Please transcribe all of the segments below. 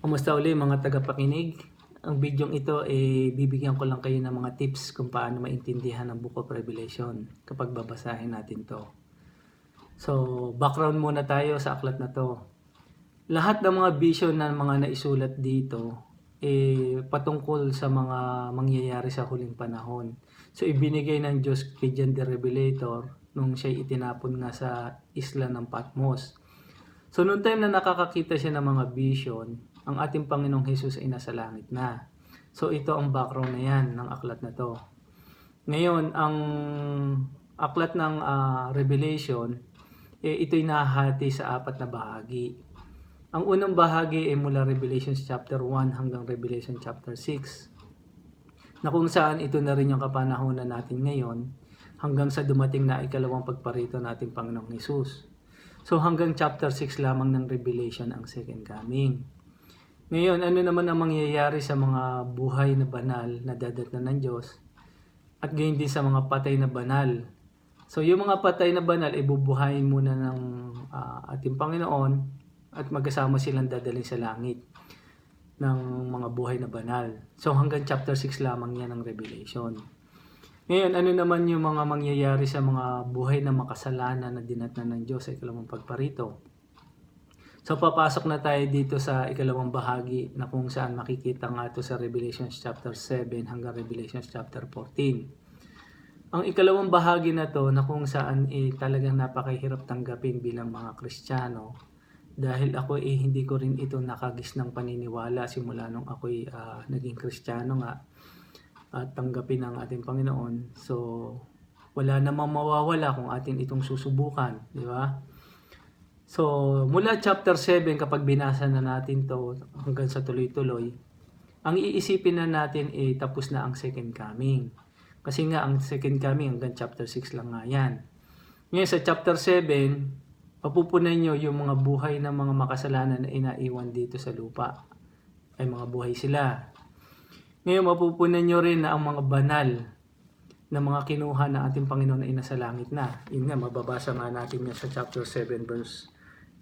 Kumusta uli mga tagapakinig? Ang bidyong ito bibigyan ko lang kayo ng mga tips kung paano maintindihan ang Book of Revelation kapag babasahin natin to. So, background muna tayo sa aklat na to. Lahat ng mga vision ng mga naisulat dito patungkol sa mga mangyayari sa huling panahon. So, ibinigay ng Diyos kay John the Revelator nung siya itinapon nga sa isla ng Patmos. So, noong time na nakakakita siya ng mga vision, ang ating Panginoong Hesus ay nasa langit na. So, ito ang background na yan ng aklat na to. Ngayon, ang aklat ng Revelation, ito'y nahati sa 4 na bahagi. Ang unang bahagi ay mula Revelation chapter 1 hanggang Revelation chapter 6, na kung saan ito na rin yung kapanahonan natin ngayon hanggang sa dumating na ikalawang pagparito natin Panginoong Hesus. So hanggang chapter 6 lamang ng Revelation ang second coming. Ngayon, ano naman ang mangyayari sa mga buhay na banal na dadatnan ng Diyos at gayon din sa mga patay na banal. So yung mga patay na banal ibubuhayin muna ng ating Panginoon at magkasama silang dadalhin sa langit ng mga buhay na banal. So hanggang chapter 6 lamang yan ng Revelation. Ngayon, ano naman yung mga mangyayari sa mga buhay na makasalanan na dinatnan ng Diyos sa ikalawang pagparito? So, papasok na tayo dito sa ikalawang bahagi na kung saan makikita nga ito sa Revelation chapter 7 hanggang Revelation chapter 14. Ang ikalawang bahagi na to na kung saan talagang napakahirap tanggapin bilang mga Kristiyano dahil ako hindi ko rin ito nakagis ng paniniwala simula nung ako'y naging Kristiyano nga at tanggapin ng ating Panginoon. So, wala namang mawawala kung atin itong susubukan, di ba? So, mula chapter 7 kapag binasa na natin to hanggang sa tuloy-tuloy, ang iisipin na natin tapos na ang second coming. Kasi nga ang second coming hanggang chapter 6 lang nga yan. Ngayon sa chapter 7, papupunan nyo yung mga buhay ng mga makasalanan na inaiwan dito sa lupa. Ay mga buhay sila. Ngayon mapupunan nyo rin na ang mga banal na mga kinuha na ating Panginoon ay nasa langit na. Yun nga, mababasa nga natin yan sa chapter 7 verse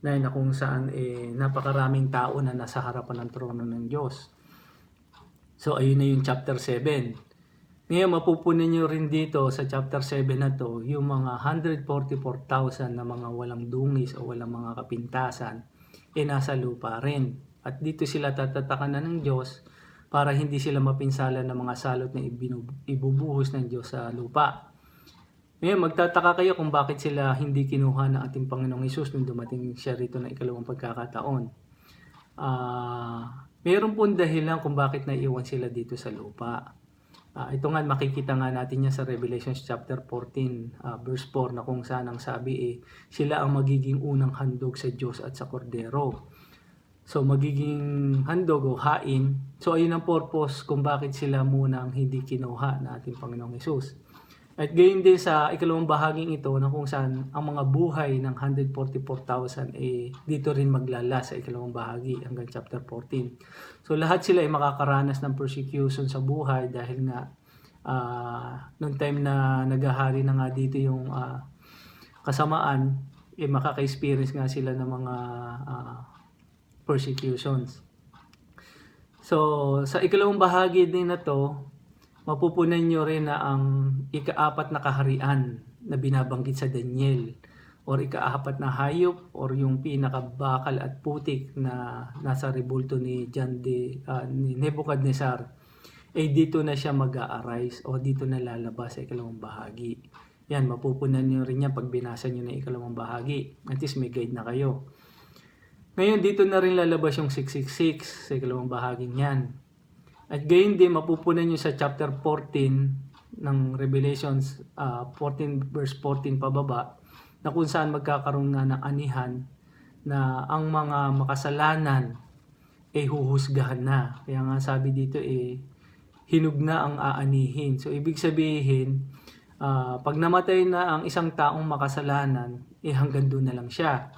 9 na kung saan napakaraming tao na nasa harapan ng trono ng Diyos. So ayun na yung chapter 7. Ngayon mapupunan nyo rin dito sa chapter 7 na to yung mga 144,000 na mga walang dungis o walang mga kapintasan nasa lupa rin. At dito sila tatatakan na ng Diyos para hindi sila mapinsala ng mga salot na ibubuhos ng Diyos sa lupa. Ngayon, magtataka kayo kung bakit sila hindi kinuha ng ating Panginoong Hesus nung dumating siya rito na ikalawang pagkakataon. Mayroon pong dahilan kung bakit naiwan sila dito sa lupa. Ito nga, makikita nga natin yan sa Revelation chapter 14, verse 4, na kung saan ang sabi sila ang magiging unang handog sa Diyos at sa Kordero. So, magiging handog o hain. So, ayun ang purpose kung bakit sila muna ang hindi kinuha na ating Panginoong Hesus. At gayon din sa ikalawang bahaging ito na kung saan ang mga buhay ng 144,000 dito rin maglala sa ikalawang bahagi hanggang chapter 14. So lahat sila ay makakaranas ng persecution sa buhay dahil nga noong time na naghahari na nga dito yung kasamaan, makaka-experience nga sila ng mga persecutions. So sa ikalawang bahagi din na to, mapupunan nyo rin na ang ika-4 na kaharian na binabanggit sa Daniel or ika-4 na hayop or yung pinakabakal at putik na nasa rebulto ni ni Nebuchadnezzar dito na siya mag-a-arise o dito na lalabas sa ikalawang bahagi. Yan, mapupunan nyo rin yan pag binasa nyo na ikalawang bahagi. At least may guide na kayo. Ngayon, dito na rin lalabas yung 666 sa ikalawang bahaging yan. At gayon din, mapupunan nyo sa chapter 14 ng Revelations 14 verse 14 pababa na kung saan magkakaroon na ng anihan na ang mga makasalanan huhusgahan na. Kaya nga sabi dito hinug na ang aanihin. So ibig sabihin, pag namatay na ang isang taong makasalanan, hanggang doon na lang siya.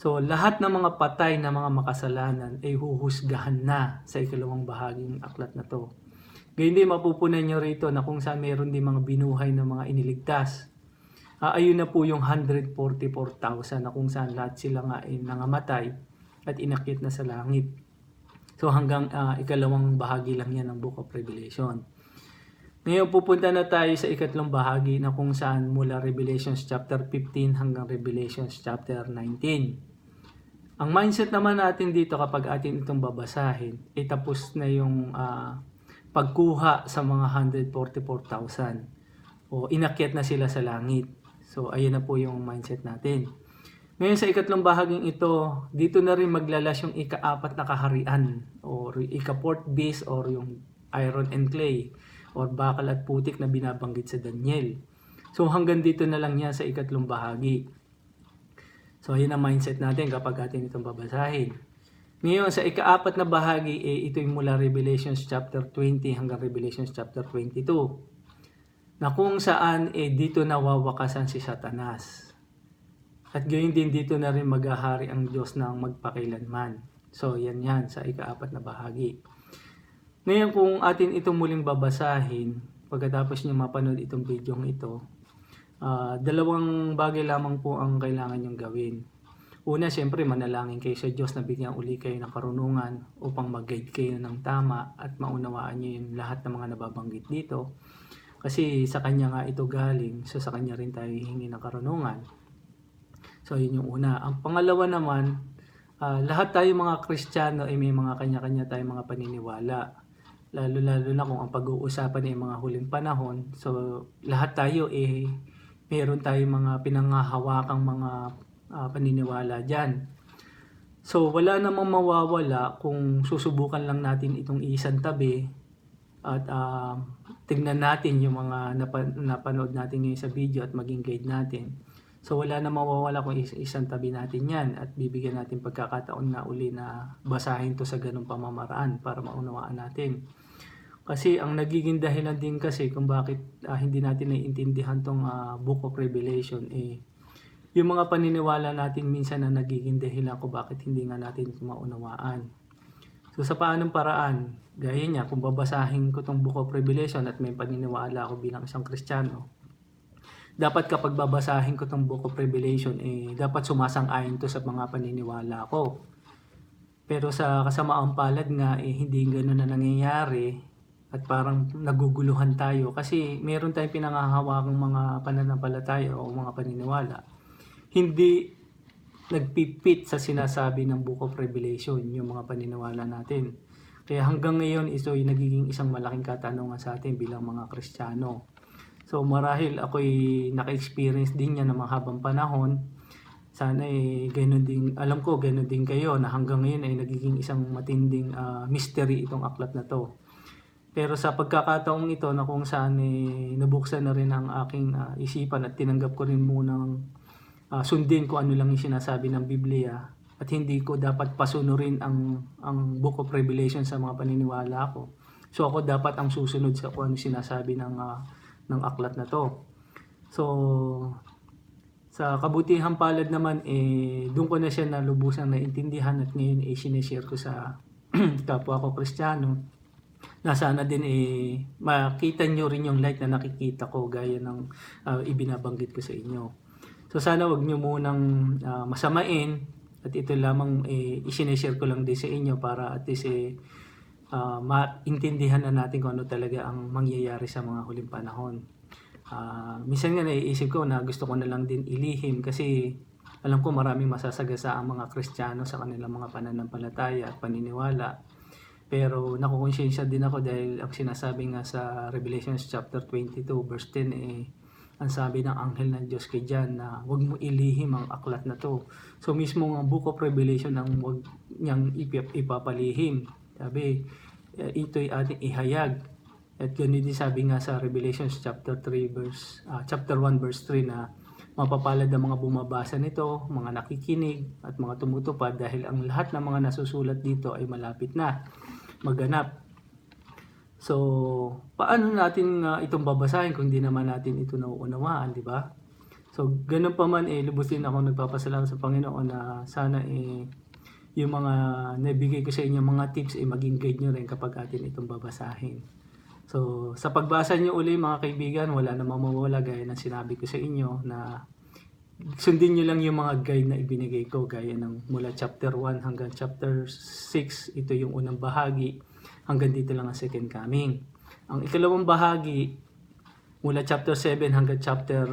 So, lahat ng mga patay na mga makasalanan huhusgahan na sa ikalawang bahaging aklat na to. Gayun din mapupunan nyo rito na kung saan mayroon din mga binuhay ng mga iniligtas. Ayun na po yung 144,000 na kung saan lahat sila nga nangamatay at inakyat na sa langit. So hanggang ikalawang bahagi lang yan ng Book of Revelation. Ngayon pupunta na tayo sa ikatlong bahagi na kung saan mula Revelations chapter 15 hanggang Revelations chapter 19. Ang mindset naman natin dito kapag atin itong babasahin, ay tapos na yung pagkuha sa mga 144,000 o inakyat na sila sa langit. So ayun na po yung mindset natin. Ngayon sa ikatlong bahaging ito, dito na rin maglalas yung ika-4 na kaharian or ika-4th beast or yung iron and clay or bakal at putik na binabanggit sa Daniel. So hanggang dito na lang yan sa ikatlong bahagi. So ayun ang mindset natin kapag atin itong babasahin. Ngayon sa ika-4 na bahagi, ito yung mula Revelations chapter 20 hanggang Revelations chapter 22. Na kung saan dito nawawakasan si Satanas. At gayon din dito na rin maghahari ang Diyos ng magpakailanman. So yan sa ika-4 na bahagi. Ngayon kung atin itong muling babasahin, pagkatapos nyo mapanood itong video ito, dalawang bagay lamang po ang kailangan nyong gawin. Una, siyempre manalangin kayo sa Diyos na bigyan uli kayo ng karunungan upang mag-guide kayo ng tama at maunawaan nyo yung lahat ng mga nababanggit dito. Kasi sa Kanya nga ito galing, so sa Kanya rin tayo hihingi ng karunungan. So yun yung una. Ang pangalawa naman, lahat tayo mga Kristiyano ay may mga kanya-kanya tayong mga paniniwala. Lalo-lalo na kung ang pag-uusapan ay mga huling panahon. So lahat tayo meron tayong mga pinanghahawakang mga paniniwala dyan. So wala namang mawawala kung susubukan lang natin itong isang tabi at tignan natin yung mga napanood natin ngayon sa video at maging guide natin. So wala na mawawala kung isang tabi natin yan at bibigyan natin pagkakataon na uli na basahin to sa ganung pamamaraan para maunawaan natin. Kasi ang nagiging dahilan din kasi kung bakit hindi natin naiintindihan tong Book of Revelation yung mga paniniwala natin minsan na nagiging dahilan kung bakit hindi nga natin ito maunawaan. So sa paanong paraan, gaya niya kung babasahin ko tong Book of Revelation at may paniniwala ako bilang isang Kristiyano, dapat kapag babasahin ko tong Book of Revelation, dapat sumasang-ayon to sa mga paniniwala ko. Pero sa kasamaang palad nga, hindi gano'n na nangyayari at parang naguguluhan tayo kasi meron tayong pinanghahawakang mga pananampalataya o mga paniniwala. Hindi nagpipit sa sinasabi ng Book of Revelation yung mga paniniwala natin. Kaya hanggang ngayon, ito ay nagiging isang malaking katanungan sa atin bilang mga Kristiyano. So marahil ako'y naka-experience din yan ng mahabang panahon. Sana gano'n din, alam ko gano'n din kayo na hanggang ngayon ay nagiging isang matinding mystery itong aklat na to. Pero sa pagkakataong ito na kung saan nabuksan na rin ang aking isipan at tinanggap ko rin munang sundin kung ano lang yung sinasabi ng Biblia at hindi ko dapat pasunurin ang Book of Revelation sa mga paniniwala ko. So ako dapat ang susunod sa kung ano sinasabi ng aklat na to. So sa kabutihang palad naman doon ko na siya nalubusang naintindihan at ngayon sinishare ko sa kapwa ko Kristiyano na sana din makita nyo rin yung light na nakikita ko gaya ng ibinabanggit ko sa inyo. So sana wag nyo munang masamain at ito lamang isinishare ko lang din sa inyo para at least maintindihan na natin kung ano talaga ang mangyayari sa mga huling panahon. Minsan nga naiisip ko na gusto ko na lang din ilihim kasi alam ko maraming masasagasa ang mga Kristiyano sa kanilang mga pananampalataya at paniniwala. Pero nakukonsensya din ako dahil ang sinasabi nga sa Revelations chapter 22 verse 10 ang sabi ng anghel ng Diyos kay John na huwag mo ilihim ang aklat na to. So mismo ang Book of Revelation ang huwag niyang ipapalihim. Sabi, ito'y ating ihayag. At ganun din sabi nga sa Revelations chapter 1 verse 3 na mapapalad ang mga bumabasa nito, mga nakikinig at mga tumutupad dahil ang lahat ng mga nasusulat dito ay malapit na maganap. So, paano natin itong babasahin kung di naman natin ito nauunawaan, di ba? So, ganun pa man lubos din ako nagpapasalamat sa Panginoon na sana yung mga nabigay ko sa inyo mga tips maging guide nyo rin kapag atin itong babasahin. So, sa pagbasa nyo uli mga kaibigan, wala namang mawawala gaya ng sinabi ko sa inyo na sundin nyo lang yung mga guide na ibinigay ko, gaya ng mula chapter 1 hanggang chapter 6, ito yung unang bahagi, hanggang dito lang ang second coming. Ang ikalawang bahagi, mula chapter 7 hanggang chapter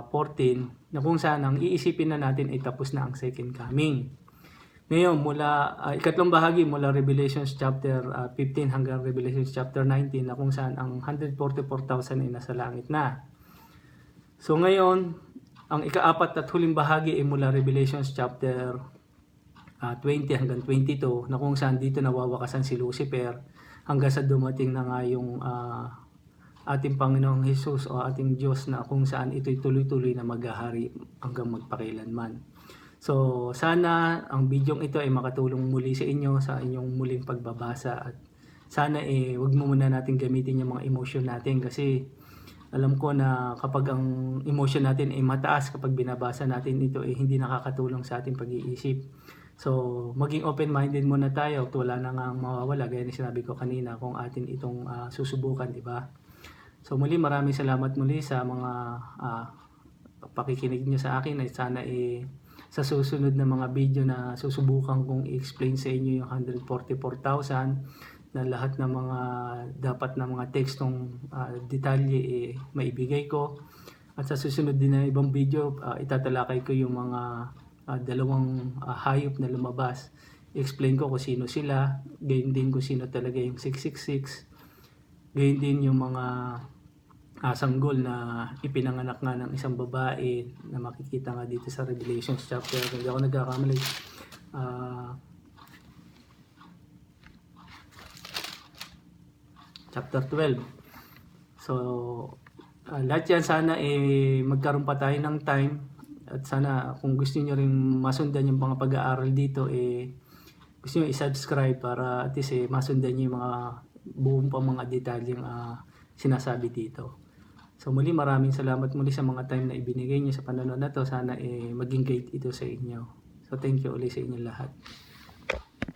14, na kung saan ang iisipin na natin ay tapos na ang second coming. Ngayon, mula ikatlong bahagi, mula Revelations chapter 15 hanggang Revelations chapter 19, na kung saan ang 144,000 ay nasa langit na. So ngayon, ang ikaapat at huling bahagi ay mula Revelations chapter 20 hanggang 22, na kung saan dito nawawakasan si Lucifer hanggang sa dumating na nga yung ating Panginoong Jesus o ating Diyos, na kung saan ito'y tuloy-tuloy na maghahari hanggang magpakailanman. So sana ang bidyong ito ay makatulong muli sa inyo sa inyong muling pagbabasa, at sana wag mo muna natin gamitin yung mga emotion natin, kasi alam ko na kapag ang emotion natin ay mataas kapag binabasa natin ito, hindi nakakatulong sa ating pag-iisip. So maging open-minded muna tayo at wala na nga mawawala, gaya na sinabi ko kanina, kung atin itong susubukan, di ba? So muli, maraming salamat muli sa mga pakikinig nyo sa akin, ay sana sa susunod na mga video na susubukan kong i-explain sa inyo yung 144,000 na lahat ng mga dapat na mga tekstong detalye maibigay ko. At sa susunod din na ibang video, itatalakay ko yung mga dalawang hayop na lumabas. I-explain ko kung sino sila, gayon din kung sino talaga yung 666, gayon din yung mga sanggol na ipinanganak nga ng isang babae na makikita nga dito sa Revelations chapter, hindi ako nagkakamali, chapter 12. So lahat yan sana magkaroon pa tayo ng time, at sana kung gusto niyo rin masundan yung mga pag-aaral dito, gusto niyo i-subscribe para at least masundan niyo yung mga buong pa mga detalyeng sinasabi dito. So muli, maraming salamat muli sa mga time na ibinigay niyo sa panonood na to. Sana maging guide ito sa inyo. So thank you ulit sa inyo lahat.